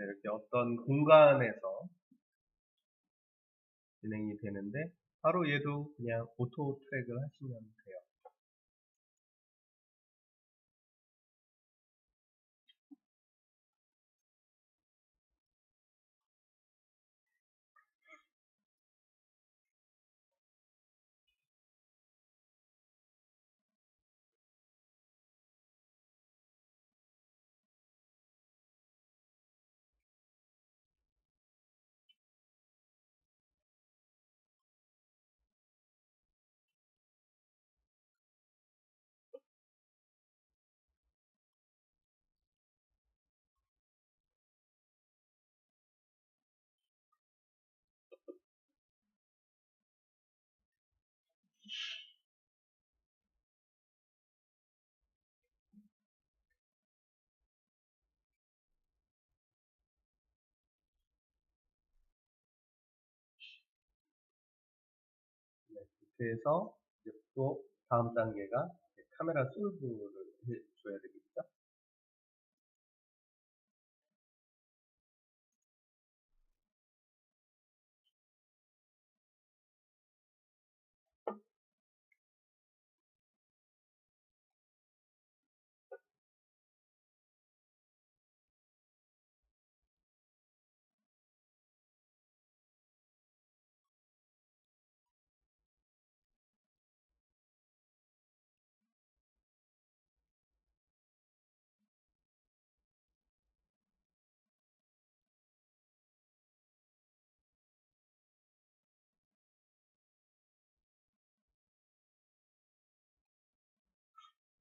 이렇게 어떤 공간에서 진행이 되는데 바로 얘도 그냥 오토 트랙을 하시면 돼요. 이렇게 해서 이제 또 다음 단계가 카메라 솔브를 해줘야 되겠죠.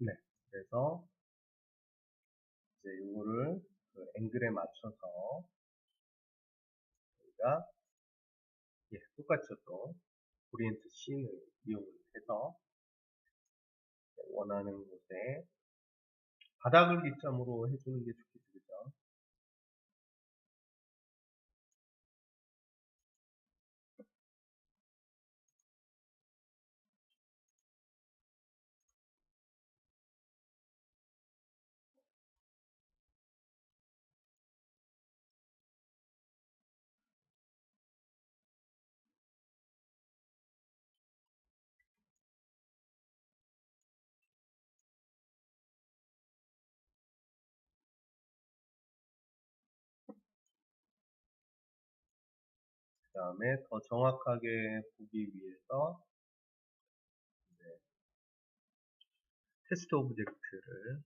네, 그래서 이제 이거를 그 앵글에 맞춰서 저희가 똑같이 또 오리엔트 씬을 이용을 해서 원하는 곳에 바닥을 기점으로 해주는 게 좋겠죠. 그 다음에 더 정확하게 보기 위해서 테스트 오브젝트를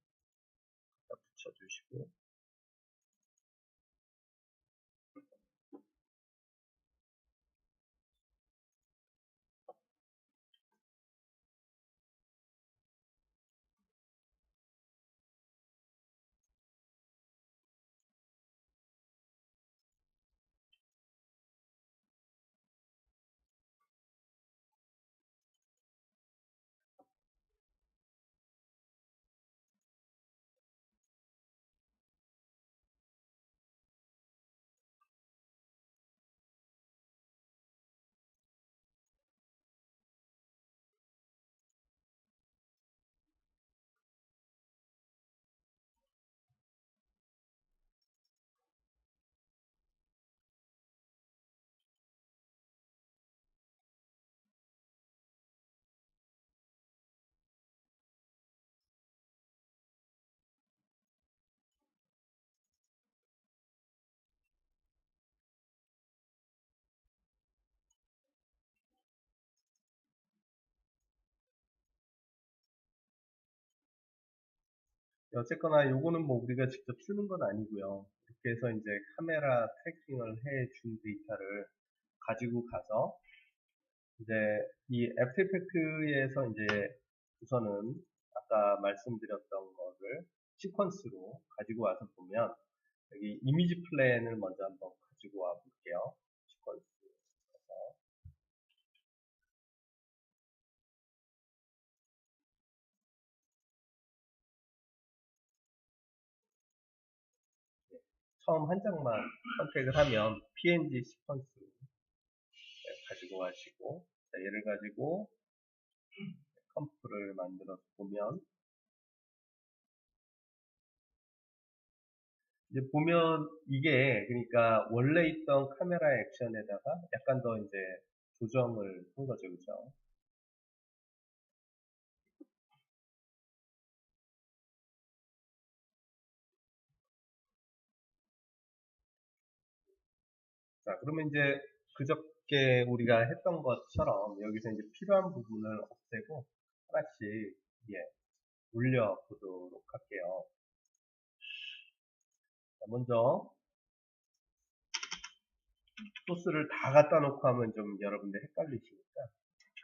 붙여주시고 어쨌거나 요거는 뭐 우리가 직접 쓰는 건 아니고요. 이렇게 해서 이제 카메라 트래킹을 해준 데이터를 가지고 가서 이제 이 애프터 이펙트에서 이제 우선은 아까 말씀드렸던 거를 시퀀스로 가지고 와서 보면 여기 이미지 플랜을 먼저 한번 가지고 와 볼게요. 시퀀스. 처음 한 장만 선택을 하면 PNG 시퀀스로 가지고 가시고 자, 얘를 가지고 컴프를 만들어서 보면 이제 보면 이게 그러니까 원래 있던 카메라 액션에다가 약간 더 이제 조정을 한 거죠, 그죠? 자, 그러면 이제 그저께 우리가 했던 것처럼 여기서 이제 필요한 부분을 없애고 하나씩 예, 올려보도록 할게요. 자, 먼저 소스를 다 갖다 놓고 하면 좀 여러분들 헷갈리시니까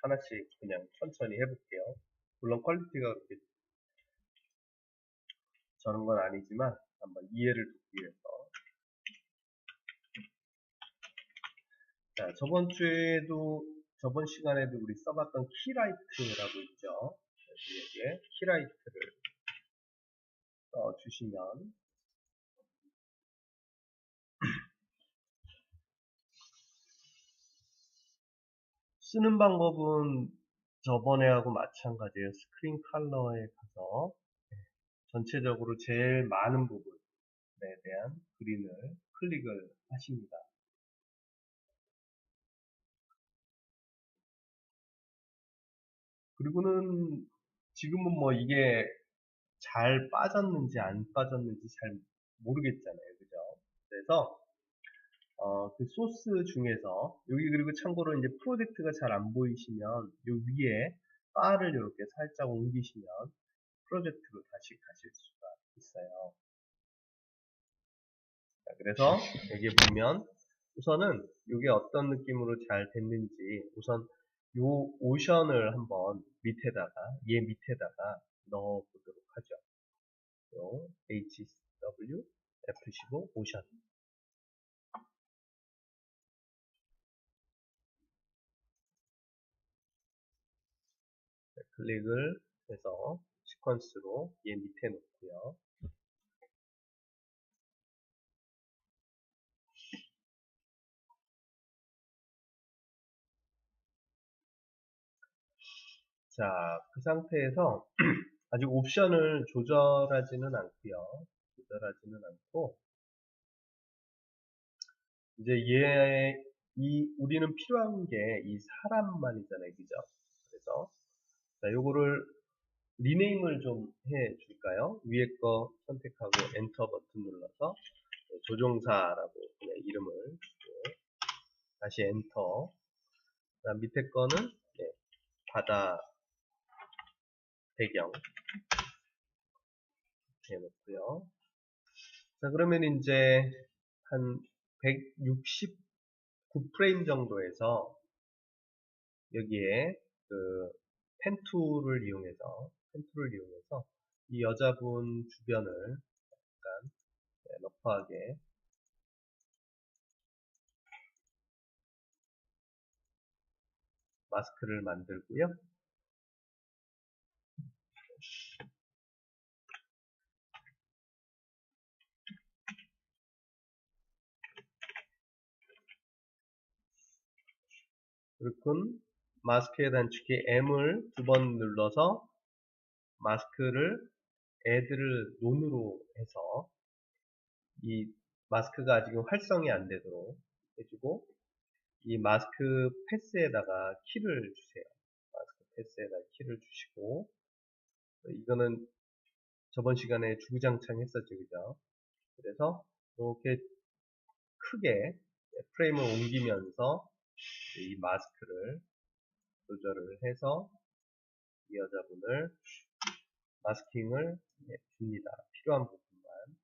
하나씩 그냥 천천히 해볼게요. 물론 퀄리티가 그렇게 저런 건 아니지만 한번 이해를 돕기 위해서. 자, 저번 시간에도 우리 써봤던 키라이트라고 있죠. 그래서 여기에 키라이트를 써주시면 쓰는 방법은 저번에하고 마찬가지예요. 스크린 컬러에 가서 전체적으로 제일 많은 부분에 대한 그린을 클릭을 하십니다. 그리고는 지금은 뭐 이게 잘 빠졌는지 안 빠졌는지 잘 모르겠잖아요. 그죠? 그래서 그 소스 중에서 여기 그리고 참고로 이제 프로젝트가 잘 안 보이시면 요 위에 바를 이렇게 살짝 옮기시면 프로젝트로 다시 가실 수가 있어요. 자, 그래서 여기 보면 우선은 이게 어떤 느낌으로 잘 됐는지 우선 요 오션을 한번 밑에다가 얘 밑에다가 넣어 보도록 하죠. 요 HW F15 오션 클릭을 해서 시퀀스로 얘 밑에 놓고요. 자, 그 상태에서 아직 옵션을 조절하지는 않고요. 조절하지는 않고 이제 우리는 필요한 게 이 사람만이잖아요. 그죠? 그래서 자, 요거를 리네임을 좀 해 줄까요? 위에 거 선택하고 엔터 버튼 눌러서 조종사라고 그냥 이름을 주고 다시 엔터. 그다음 밑에 거는 바다 배경 해놓고요. 자, 그러면 이제 한 169프레임 정도에서 여기에 그 펜툴을 이용해서 이 여자분 주변을 약간 러프하게 마스크를 만들고요. 그리고 마스크의 단축키 M을 두 번 눌러서 마스크를 애들을 논으로 해서 이 마스크가 아직 활성이 안 되도록 해주고 이 마스크 패스에다가 키를 주세요. 마스크 패스에다 키를 주시고 이거는 저번 시간에 주구장창 했었죠. 그죠? 그래서 이렇게 크게 프레임을 옮기면서 이 마스크를 조절을 해서 이 여자분을 마스킹을 줍니다. 필요한 부분만.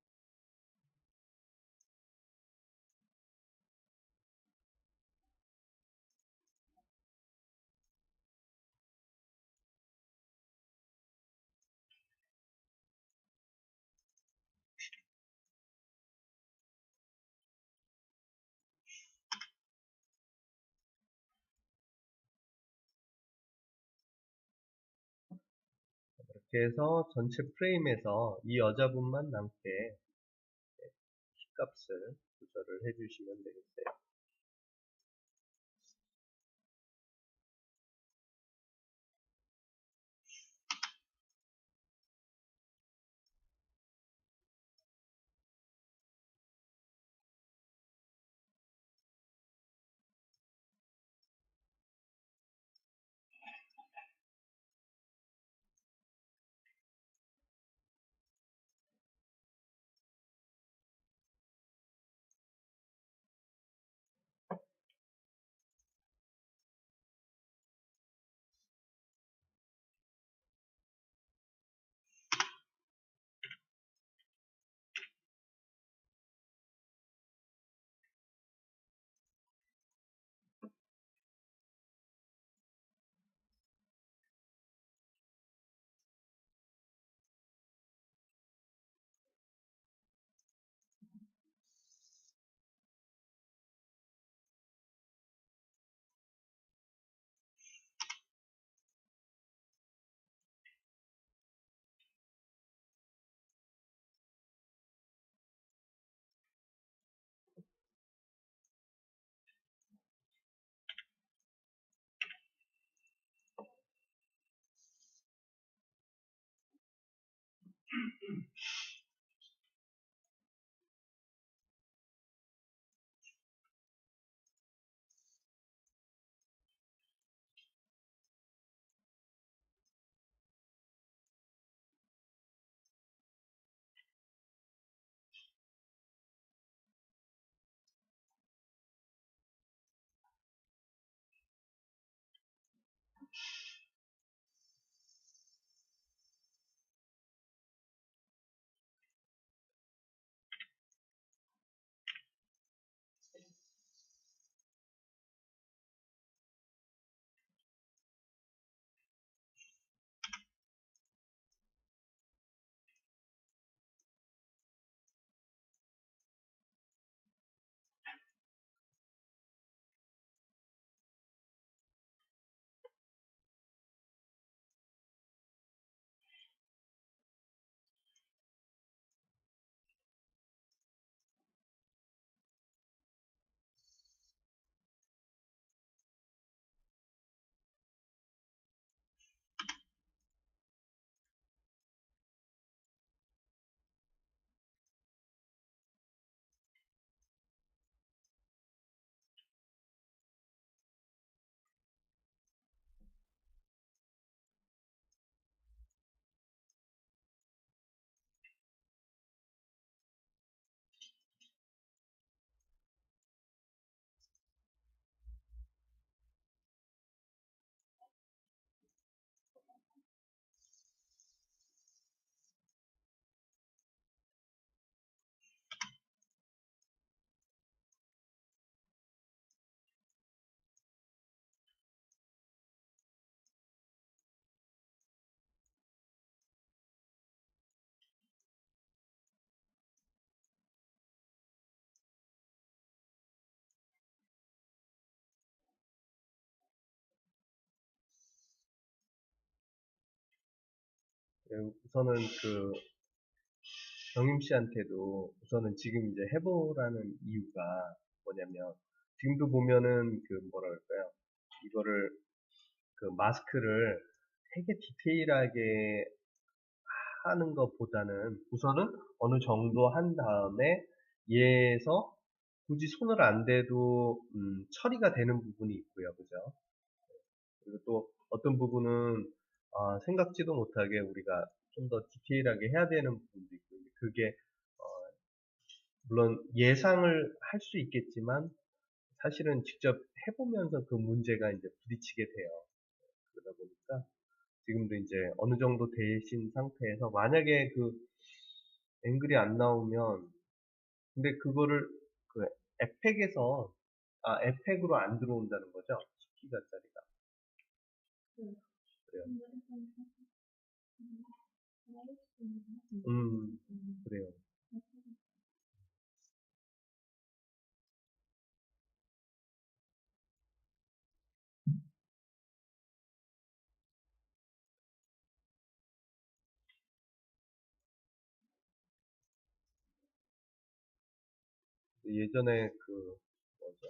이렇게 해서 전체 프레임에서 이 여자분만 남게 키값을 조절을 해주시면 되겠어요. 우선은 그 경임 씨한테도 우선은 지금 이제 해보라는 이유가 뭐냐면 지금도 보면은 그 뭐라 그럴까요? 이거를 그 마스크를 되게 디테일하게 하는 것보다는 우선은 어느 정도 한 다음에 얘에서 굳이 손을 안 대도 처리가 되는 부분이 있고요. 그죠? 그리고 또 어떤 부분은 생각지도 못하게 우리가 좀 더 디테일하게 해야 되는 부분도 있고 그게 물론 예상을 할 수 있겠지만 사실은 직접 해보면서 그 문제가 이제 부딪히게 돼요. 그러다 보니까 지금도 이제 어느 정도 되신 상태에서 만약에 그 앵글이 안 나오면 근데 그거를 그 에펙에서 에펙으로 안 들어온다는 거죠? 10기가짜리가. 그래요. 그래요. 예전에 그 뭐죠?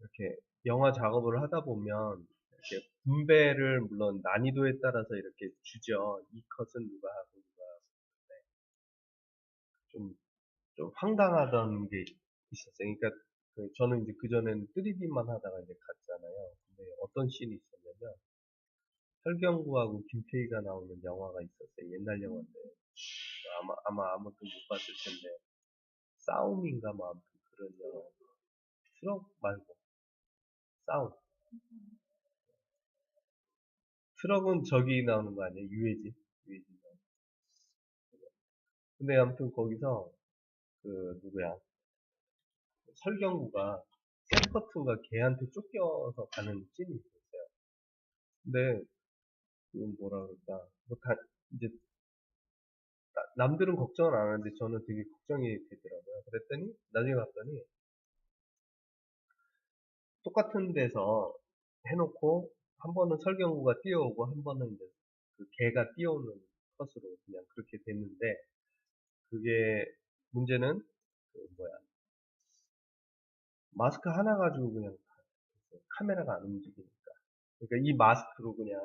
이렇게 영화 작업을 하다 보면 이렇게 분배를 물론 난이도에 따라서 이렇게 주죠. 이 컷은 누가 하고 누가 하고 좀, 좀 황당하던 게 있었어요. 그러니까 저는 이제 그전엔 3D만 하다가 이제 갔잖아요. 근데 어떤 씬이 있었냐면 설경구하고 김태희가 나오는 영화가 있었어요. 옛날 영화인데 아마 아무도 못 봤을 텐데 싸움인가 뭐 아무튼 그런 영화. 트럭 말고 싸움. 트럭은 저기 나오는 거 아니에요? 유해진. 유해진 나오는. 근데 아무튼 거기서 그 누구야 설경구가 샘커튼과 걔한테 쫓겨서 가는 씬이 있었어요. 근데 그 뭐라 그럴까 뭐 다 이제 남들은 걱정을 안 하는데 저는 되게 걱정이 되더라고요. 그랬더니 나중에 봤더니 똑같은 데서 해놓고 한 번은 설경구가 뛰어오고 한 번은 이제 그 개가 뛰어오는 컷으로 그냥 그렇게 됐는데 그게 문제는 그 뭐야 마스크 하나 가지고 그냥 카메라가 안 움직이니까 그러니까 이 마스크로 그냥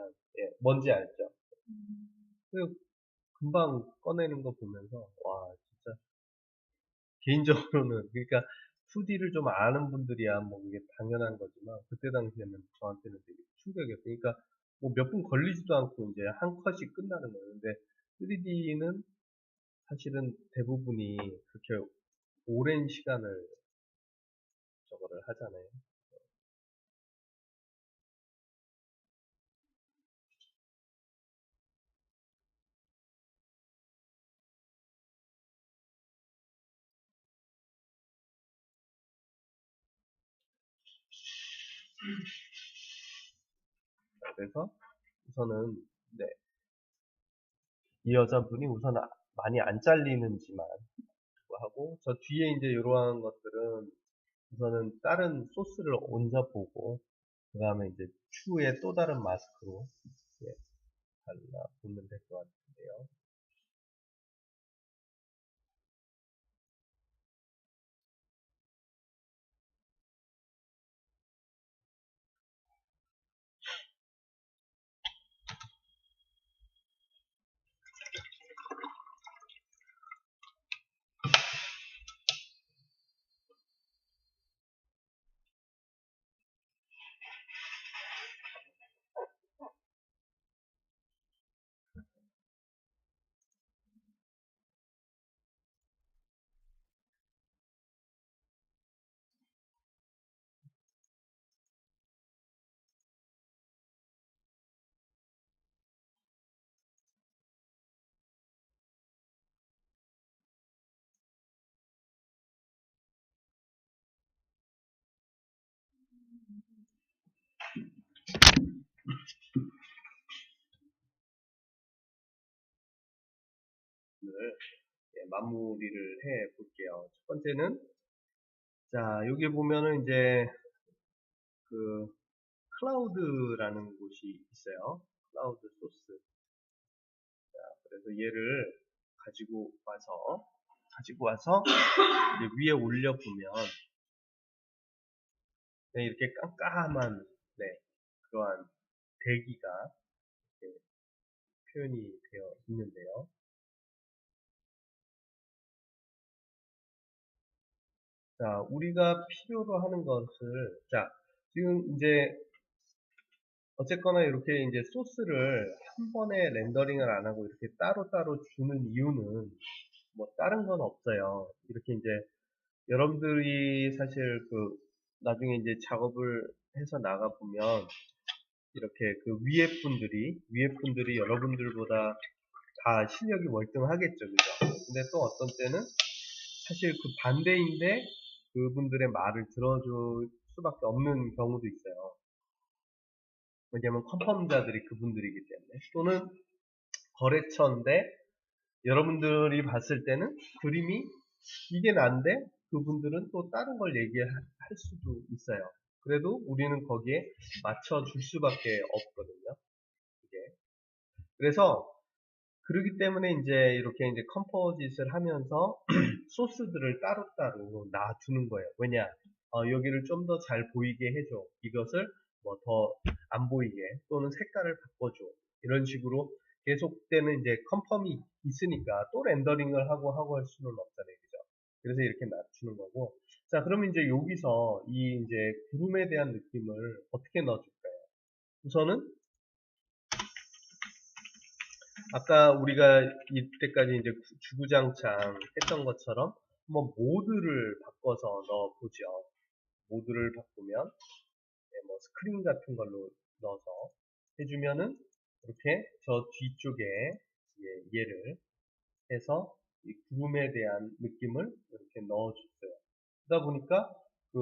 뭔지 알죠? 그 금방 꺼내는 거 보면서 와 진짜 개인적으로는 그러니까 2D를 좀 아는 분들이야 뭐 그게 당연한 거지만 그때 당시에는 저한테는 되게 충격이었어요. 그러니까 뭐 몇 분 걸리지도 않고 이제 한 컷이 끝나는 거예요. 근데 3D는 사실은 대부분이 그렇게 오랜 시간을 저거를 하잖아요. 그래서 우선은 네, 이 여자분이 우선 많이 안 잘리는지만 그거 하고 저 뒤에 이제 이러한 것들은 우선은 다른 소스를 얹어 보고 그 다음에 이제 추후에 또 다른 마스크로 예, 발라보면 될 것 같은데요. 오늘 마무리를 해 볼게요. 첫 번째는 자 여기 보면은 이제 그 클라우드라는 곳이 있어요. 클라우드 소스. 자, 그래서 얘를 가지고 와서 이제 위에 올려보면 네, 이렇게 깜깜한 네, 그러한 대기가 이렇게 표현이 되어 있는데요. 자, 우리가 필요로 하는 것을, 자, 지금 이제, 어쨌거나 이렇게 이제 소스를 한 번에 렌더링을 안 하고 이렇게 따로따로 주는 이유는 뭐 다른 건 없어요. 이렇게 이제 여러분들이 사실 그 나중에 이제 작업을 해서 나가보면 이렇게 그 위에 분들이 여러분들보다 다 실력이 월등하겠죠. 그죠? 근데 또 어떤 때는 사실 그 반대인데 그분들의 말을 들어줄 수밖에 없는 경우도 있어요. 왜냐면 컨펌자들이 그분들이기 때문에. 또는 거래처인데 여러분들이 봤을 때는 그림이 이게 난데 그분들은 또 다른 걸 얘기할 수도 있어요. 그래도 우리는 거기에 맞춰줄 수밖에 없거든요. 이게. 그래서 그러기 때문에 이제 이렇게 이제 컴포짓을 하면서 소스들을 따로따로 놔두는 거예요. 왜냐? 여기를 좀 더 잘 보이게 해줘. 이것을 뭐 더 안 보이게 또는 색깔을 바꿔줘. 이런 식으로 계속되는 이제 컨펌이 있으니까 또 렌더링을 하고 할 수는 없잖아요. 그죠? 그래서 이렇게 낮추는 거고. 자, 그러면 이제 여기서 이 이제 구름에 대한 느낌을 어떻게 넣어줄까요? 우선은 아까 우리가 이때까지 이제 주구장창 했던 것처럼 한번 모드를 바꿔서 넣어보죠. 모드를 바꾸면 네, 뭐 스크린 같은 걸로 넣어서 해주면은 이렇게 저 뒤쪽에 얘를 해서 이 구름에 대한 느낌을 이렇게 넣어줬어요. 그러다 보니까 그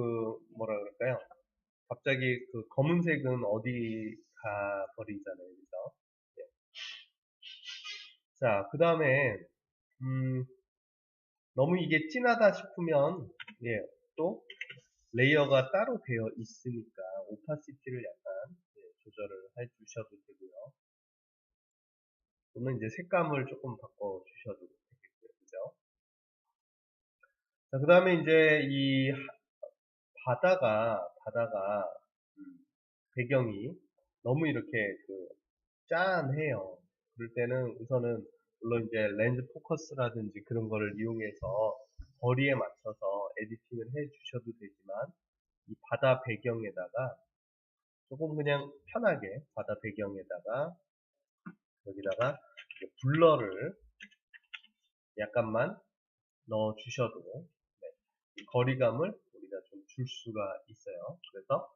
뭐라 그럴까요? 갑자기 그 검은색은 어디 가 버리잖아요. 그죠? 네. 자, 그 다음에 너무 이게 진하다 싶으면 예, 또 레이어가 따로 되어 있으니까 오파시티를 약간 조절을 해 주셔도 되고요. 또는 이제 색감을 조금 바꿔 주셔도 되겠고요. 그죠? 자, 그 다음에 이제 이 바다가 배경이 너무 이렇게 그 짠해요. 그럴 때는 우선은 물론 이제 렌즈 포커스라든지 그런 거를 이용해서 거리에 맞춰서 에디팅을 해 주셔도 되지만 이 바다 배경에다가 조금 그냥 편하게 바다 배경에다가 여기다가 블러를 약간만 넣어 주셔도 네, 이 거리감을 우리가 좀 줄 수가 있어요. 그래서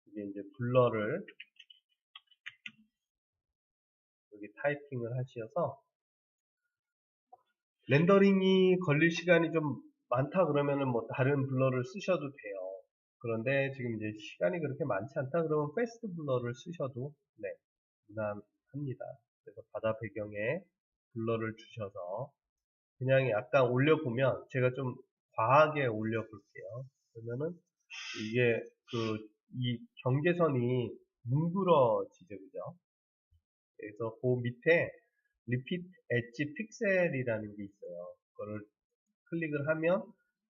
이게 이제 블러를 여기 타이핑을 하셔서 렌더링이 걸릴 시간이 좀 많다 그러면은 뭐 다른 블러를 쓰셔도 돼요. 그런데 지금 이제 시간이 그렇게 많지 않다 그러면 패스트 블러를 쓰셔도 네, 무난합니다. 그래서 바다 배경에 블러를 주셔서 그냥 약간 올려보면 제가 좀 과하게 올려볼게요. 그러면은 이게 이 경계선이 뭉그러지죠, 그죠? 그래서 그 밑에 리피트 엣지 픽셀이라는 게 있어요. 그거를 클릭을 하면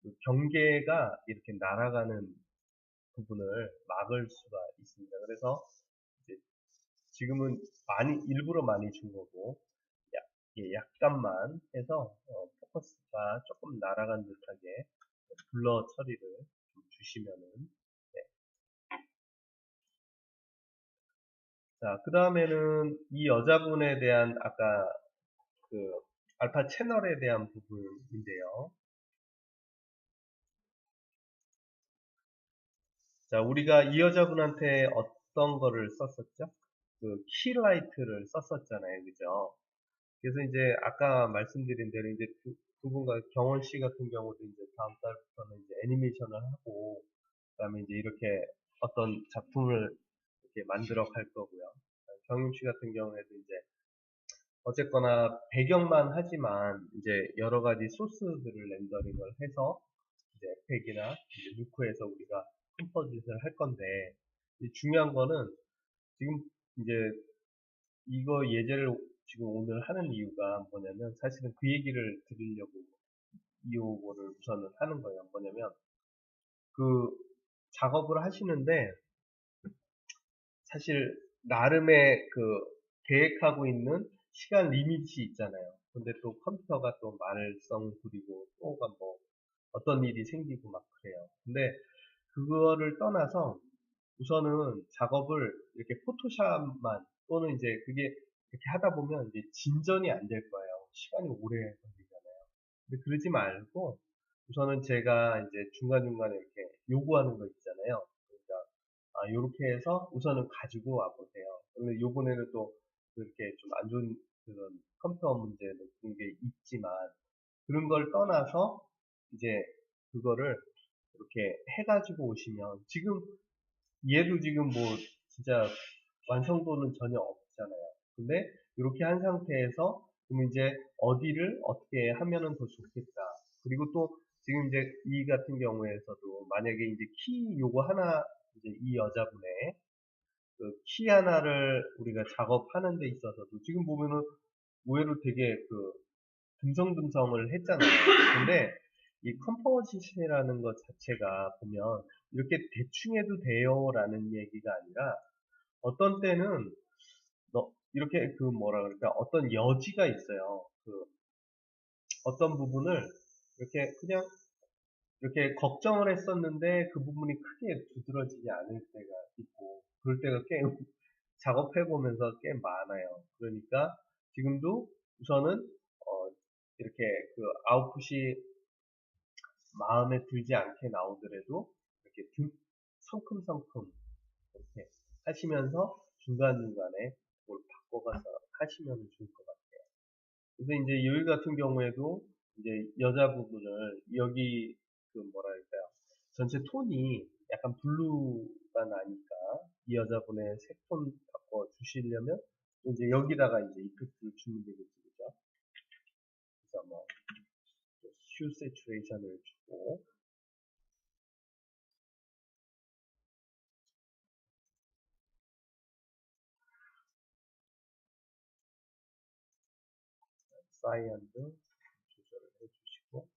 그 경계가 이렇게 날아가는 부분을 막을 수가 있습니다. 그래서 이제 지금은 일부러 많이 준 거고, 약간만 해서, 포커스가 조금 날아간 듯하게 블러 처리를 좀 주시면은, 네. 자, 그 다음에는 이 여자분에 대한 아까 그 알파 채널에 대한 부분인데요. 자, 우리가 이 여자분한테 어떤 거를 썼었죠? 그 키라이트를 썼었잖아요. 그죠? 그래서 이제 아까 말씀드린 대로 이제 두 분과 경원 씨 같은 경우도 이제 다음 달부터는 이제 애니메이션을 하고 그다음에 이제 이렇게 어떤 작품을 이렇게 만들어 갈 거고요. 경임 씨 같은 경우에도 이제 어쨌거나 배경만 하지만 이제 여러 가지 소스들을 렌더링을 해서 이제 팩이나 이제 누크에서 우리가 컴포짓을 할 건데 중요한 거는 지금 이제 이거 예제를 지금 오늘 하는 이유가 뭐냐면 사실은 그 얘기를 드리려고 이 요거를 우선은 하는 거예요. 뭐냐면 그 작업을 하시는데 사실 나름의 그 계획하고 있는 시간 리밋이 있잖아요. 근데 또 컴퓨터가 또 말썽 부리고 또가 뭐 어떤 일이 생기고 막 그래요. 근데 그거를 떠나서 우선은 작업을 이렇게 포토샵만 또는 이제 그게 이렇게 하다 보면 이제 진전이 안 될 거예요. 시간이 오래 걸리잖아요. 근데 그러지 말고 우선은 제가 이제 중간중간에 이렇게 요구하는 거 있잖아요. 그러니까 요렇게 해서 우선은 가지고 와보세요. 근데 요번에는 또 그렇게 좀 안 좋은 그런 컴퓨터 문제도 그런 게 있지만 그런 걸 떠나서 이제 그거를 이렇게 해가지고 오시면 지금 얘도 지금 뭐 진짜 완성도는 전혀 없잖아요. 근데 이렇게 한 상태에서 그럼 이제 어디를 어떻게 하면은 더 좋겠다. 그리고 또 지금 이제 이 같은 경우에서도 만약에 이제 키 요거 하나 이제 이 여자분의 그 키 하나를 우리가 작업하는 데 있어서도 지금 보면은 의외로 되게 그 듬성듬성을 했잖아요. 근데 이 컴포지션이라는 것 자체가 보면 이렇게 대충 해도 돼요 라는 얘기가 아니라 어떤 때는 이렇게 그 뭐라 그럴까 어떤 여지가 있어요. 그 어떤 부분을 이렇게 그냥 이렇게 걱정을 했었는데 그 부분이 크게 두드러지지 않을 때가 있고 그럴 때가 꽤 작업해 보면서 꽤 많아요. 그러니까 지금도 우선은 이렇게 그 아웃풋이 마음에 들지 않게 나오더라도 이렇게 성큼성큼 이렇게 하시면서 중간중간에 뭘 바꿔가서 하시면 좋을 것 같아요. 그래서 이제 여기 같은 경우에도 이제 여자 부분을 여기 그 뭐랄까요 전체 톤이 약간 블루가 나니까 이 여자분의 색톤 바꿔 주시려면 이제 여기다가 이제 이펙트를 주면 되겠죠, 그죠? 그래서 뭐 슈 세츄레이션을 주고 사이언도 조절을 해주시고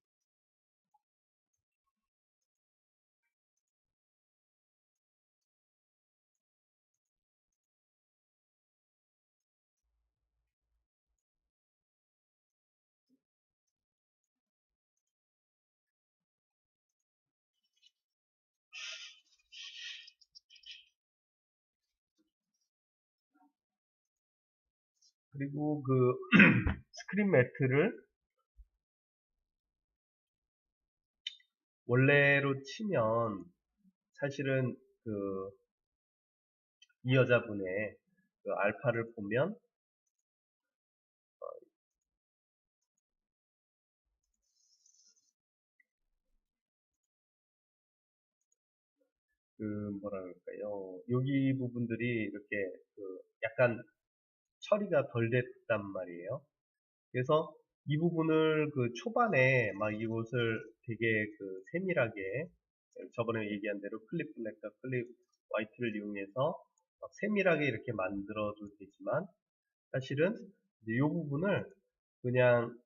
그리고 그 스크린 매트를 원래로 치면 사실은 그 이 여자분의 그 알파를 보면 그 뭐라 그럴까요? 여기 부분들이 이렇게 그 약간 처리가 덜 됐단 말이에요. 그래서 이 부분을 그 초반에 막 이곳을 되게 그 세밀하게 저번에 얘기한 대로 클립 블랙과 클립 화이트를 이용해서 막 세밀하게 이렇게 만들어도 되지만 사실은 이제 이 부분을 그냥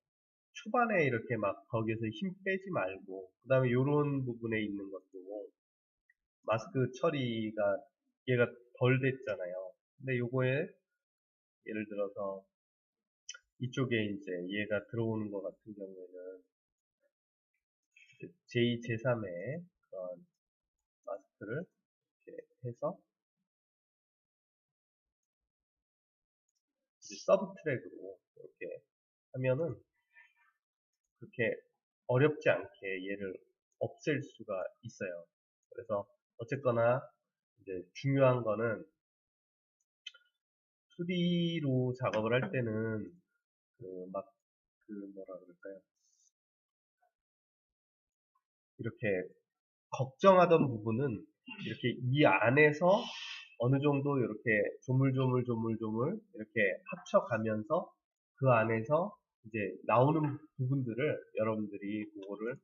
초반에 이렇게 막 거기에서 힘 빼지 말고 그 다음에 이런 부분에 있는 것도 마스크 처리가 얘가 덜 됐잖아요. 근데 요거에 예를 들어서 이쪽에 이제 얘가 들어오는 것 같은 경우에는 제2, 제3의 그런 마스크를 이렇게 해서 이제 서브 트랙으로 이렇게 하면은 그렇게 어렵지 않게 얘를 없앨 수가 있어요. 그래서 어쨌거나 이제 중요한 거는 2D로 작업을 할 때는 그 막 그 뭐라 그럴까요? 이렇게 걱정하던 부분은 이렇게 이 안에서 어느 정도 이렇게 조물조물조물조물 이렇게 합쳐가면서 그 안에서 이제 나오는 부분들을 여러분들이 그거를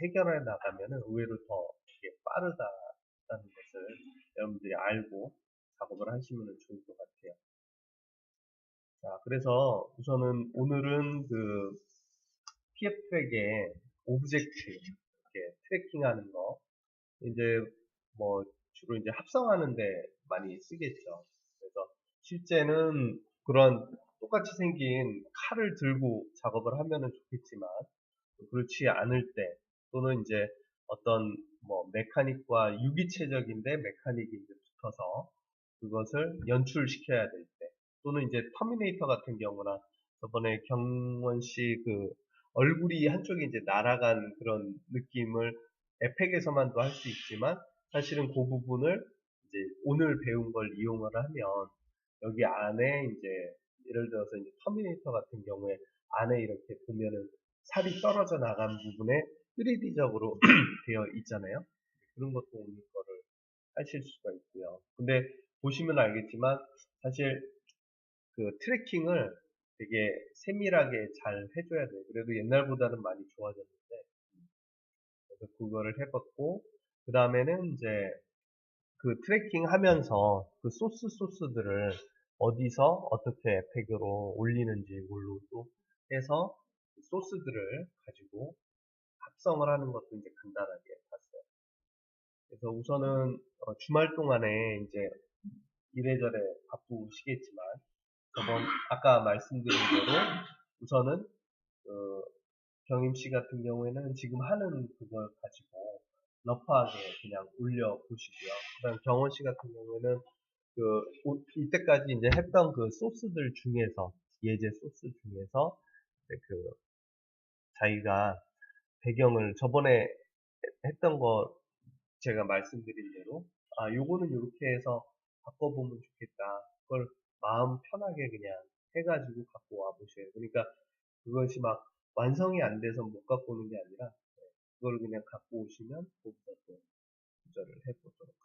해결해 나가면은 의외로 더 이게 빠르다라는 것을 여러분들이 알고 작업을 하시면 좋을 것 같아요. 자, 그래서 우선은 오늘은 그 PF 트랙의 오브젝트 이렇게 트래킹하는 거 이제 뭐 주로 이제 합성하는데 많이 쓰겠죠. 그래서 실제는 그런 똑같이 생긴 칼을 들고 작업을 하면은 좋겠지만 그렇지 않을 때 또는 이제 어떤 뭐 메카닉과 유기체적인데 메카닉이 이제 붙어서 그것을 연출시켜야 될 때, 또는 이제 터미네이터 같은 경우나 저번에 경원 씨 그 얼굴이 한쪽에 이제 날아간 그런 느낌을 에펙에서만도 할 수 있지만 사실은 그 부분을 이제 오늘 배운 걸 이용을 하면 여기 안에 이제 예를 들어서 이제 터미네이터 같은 경우에 안에 이렇게 보면은 살이 떨어져 나간 부분에 3D적으로 되어 있잖아요. 그런 것도 오늘 거를 하실 수가 있고요. 근데 보시면 알겠지만 사실 그 트래킹을 되게 세밀하게 잘 해줘야 돼요. 그래도 옛날보다는 많이 좋아졌는데 그래서 그거를 해봤고 그 다음에는 이제 그 트래킹 하면서 그 소스들을 어디서 어떻게 팩으로 올리는지 뭘로도 해서 그 소스들을 가지고 합성을 하는 것도 이제 간단하게 봤어요. 그래서 우선은 주말 동안에 이제 이래저래 바쁘시겠지만 아까 말씀드린 대로 우선은 그 경임 씨 같은 경우에는 지금 하는 그걸 가지고 러프하게 그냥 올려 보시고요. 그다음 경원 씨 같은 경우에는 이때까지 이제 했던 그 소스들 중에서 예제 소스 중에서 이제 그 자기가 배경을 저번에 했던 거 제가 말씀드린 대로 요거는 이렇게 해서 바꿔보면 좋겠다. 그걸 마음 편하게 그냥 해가지고 갖고 와 보셔요. 그러니까 그것이 막 완성이 안 돼서 못 갖고 오는 게 아니라 그걸 그냥 갖고 오시면 거기서 또 조절을 해보도록